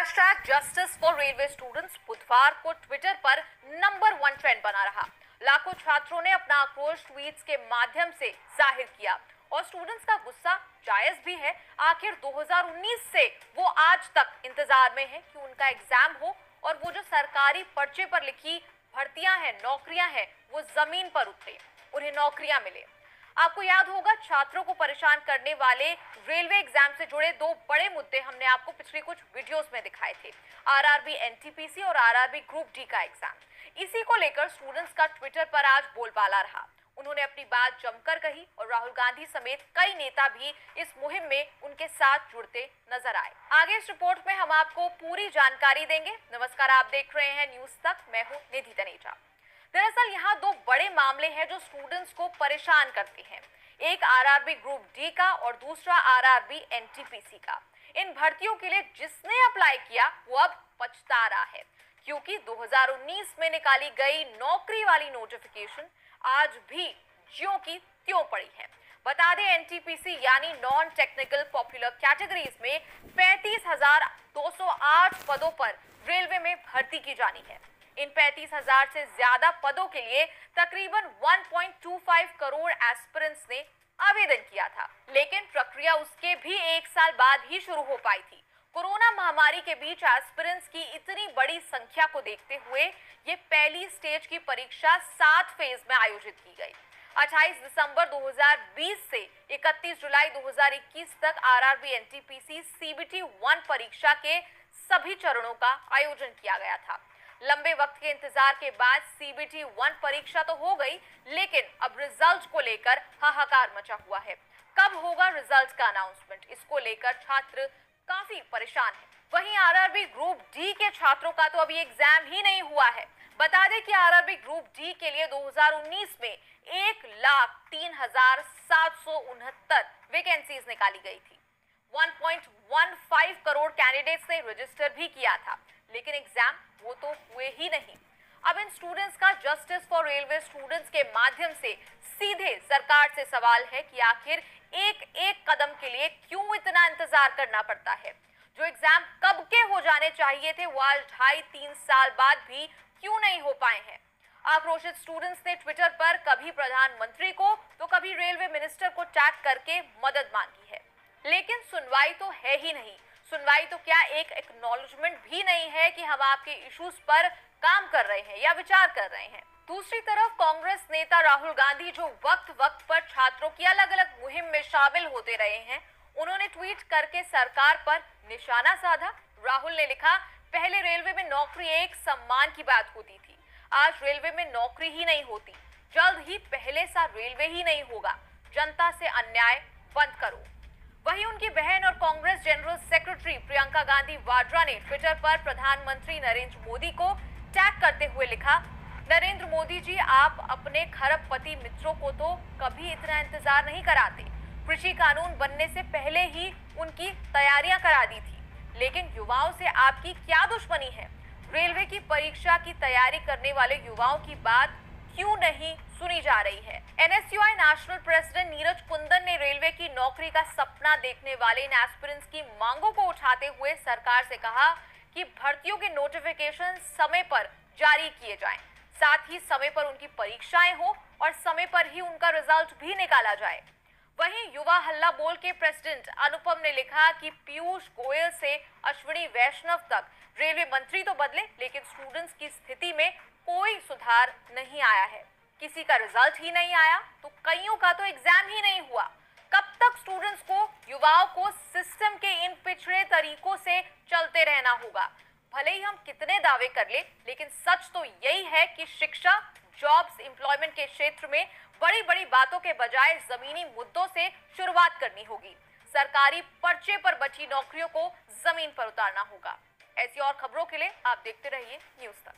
Hashtag justice for railway students बुधवार को Twitter पर नंबर 1 ट्रेंड बना रहा। लाखों छात्रों ने अपना आक्रोश ट्वीट्स के माध्यम से जाहिर किया और स्टूडेंट्स का गुस्सा जायज भी है। आखिर 2019 से वो आज तक इंतजार में है कि उनका एग्जाम हो और वो जो सरकारी पर्चे पर लिखी भर्तियां हैं, नौकरियां हैं, वो जमीन पर उतरे, उन्हें नौकरियां मिले। आपको याद होगा, छात्रों को परेशान करने वाले रेलवे एग्जाम से जुड़े दो बड़े मुद्दे हमने आपको पिछले कुछ वीडियोस में दिखाए थे। आरआरबी एनटीपीसी और आरआरबी ग्रुप डी का एग्जाम। इसी को लेकर स्टूडेंट्स का ट्विटर पर आज बोलबाला रहा। उन्होंने अपनी बात जमकर कही और राहुल गांधी समेत कई नेता भी इस मुहिम में उनके साथ जुड़ते नजर आए। आगे इस रिपोर्ट में हम आपको पूरी जानकारी देंगे। नमस्कार, आप देख रहे हैं न्यूज तक। मैं हूं निधि तनेजा। दरअसल यहाँ दो बड़े मामले हैं जो स्टूडेंट्स को परेशान करते हैं। एक आरआरबी ग्रुप डी का और दूसरा आरआरबी एनटीपीसी का। इन भर्तियों के लिए जिसने अप्लाई किया वो अब पछता रहा है, क्योंकि 2019 में निकाली गई नौकरी वाली नोटिफिकेशन आज भी ज्यों की त्यों पड़ी है। बता दें, एनटीपीसी यानी नॉन टेक्निकल पॉपुलर कैटेगरीज में 35,208 पदों पर रेलवे में भर्ती की जानी है। इन 35,000 से ज्यादा पदों के लिए तकरीबन 1.25 करोड़ एस्पिरेंट्स ने आवेदन किया था, लेकिन प्रक्रिया उसके भी एक साल बाद ही शुरू हो पाई थी। कोरोना महामारी के बीच एस्पिरेंट्स की इतनी बड़ी संख्या को देखते हुए ये पहली स्टेज की परीक्षा 7 फेज में आयोजित की गई। 28 दिसंबर 2020 से 31 जुलाई 2021 तक आरआरबी एनटीपीसी सीबीटी 1 परीक्षा के सभी चरणों का आयोजन किया गया था। लंबे वक्त के इंतजार के बाद सीबीटी 1 परीक्षा तो हो गई, लेकिन अब रिजल्ट को लेकर हाहाकार मचा हुआ है। कब होगा रिजल्ट का अनाउंसमेंट, इसको लेकर छात्र काफी परेशान हैं। वहीं आरआरबी ग्रुप डी के छात्रों का तो अभी एग्जाम ही नहीं हुआ है। बता दें कि आरआरबी ग्रुप डी के लिए 2019 में 1,03,769 वैकेंसीज निकाली गई थी। 1.15 करोड़ कैंडिडेट्स ने रजिस्टर भी किया था, लेकिन एग्जाम वो तो हुए ही नहीं। अब इन स्टूडेंट्स का जस्टिस फॉर रेलवे स्टूडेंट्स के माध्यम से सीधे सरकार से सवाल है कि आखिर एक एक कदम के लिए क्यों इतना इंतजार करना पड़ता है। जो एग्जाम कब के हो जाने चाहिए थे वो आज 2.5-3 साल बाद भी क्यों नहीं हो पाए हैं। आक्रोशित स्टूडेंट्स ने ट्विटर पर कभी प्रधानमंत्री को तो कभी रेलवे मिनिस्टर को टैग करके मदद मांगी है, लेकिन सुनवाई तो है ही नहीं। सुनवाई तो क्या, एक एक्नॉलेजमेंट भी नहीं है कि हम आपके इश्यूज पर काम कर रहे हैं या विचार कर रहे हैं। दूसरी तरफ कांग्रेस नेता राहुल गांधी, जो वक्त वक्त पर छात्रों की अलग अलग मुहिम में शामिल होते रहे हैं, उन्होंने ट्वीट करके सरकार पर निशाना साधा। राहुल ने लिखा, पहले रेलवे में नौकरी एक सम्मान की बात होती थी, आज रेलवे में नौकरी ही नहीं होती। जल्द ही पहले सा रेलवे ही नहीं होगा। जनता से अन्याय बंद करो। वहीं उनकी बहन और कांग्रेस जनरल सेक्रेटरी प्रियंका गांधी वाड्रा ने ट्विटर पर प्रधानमंत्री नरेंद्र मोदी को टैग करते हुए लिखा, नरेंद्र मोदी जी, आप अपने खरबपति मित्रों को तो कभी इतना इंतजार नहीं कराते। कृषि कानून बनने से पहले ही उनकी तैयारियां करा दी थी, लेकिन युवाओं से आपकी क्या दुश्मनी है। रेलवे की परीक्षा की तैयारी करने वाले युवाओं की बात क्यों नहीं सुनी जा रही है। NSUI national president Neeraj Kundan ने रेलवे की नौकरी का सपना देखने वाले इन एस्पिरेंट्स की मांगों को उठाते हुए सरकार से कहा कि भर्तियों के नोटिफिकेशन समय पर जारी किए जाएं, साथ ही समय पर उनकी परीक्षाएं हो और समय पर ही उनका रिजल्ट भी निकाला जाए। वहीं युवा हल्ला बोल के प्रेसिडेंट अनुपम ने लिखा कि पीयूष गोयल से अश्विनी वैष्णव तक रेलवे मंत्री तो बदले, लेकिन स्टूडेंट्स की स्थिति में कोई सुधार नहीं आया है। किसी का रिजल्ट ही नहीं आया तो कईयों का तो एग्जाम ही नहीं हुआ। कब तक स्टूडेंट्स को, युवाओं को सिस्टम के इन पिछड़े तरीकों से चलते रहना होगा। भले ही हम कितने दावे कर ले, लेकिन सच तो यही है कि शिक्षा, जॉब्स, एम्प्लॉयमेंट के क्षेत्र में बड़ी बड़ी बातों के बजाय जमीनी मुद्दों से शुरुआत करनी होगी। सरकारी पर्चे पर बची नौकरियों को जमीन पर उतारना होगा। ऐसी और खबरों के लिए आप देखते रहिए न्यूज तक।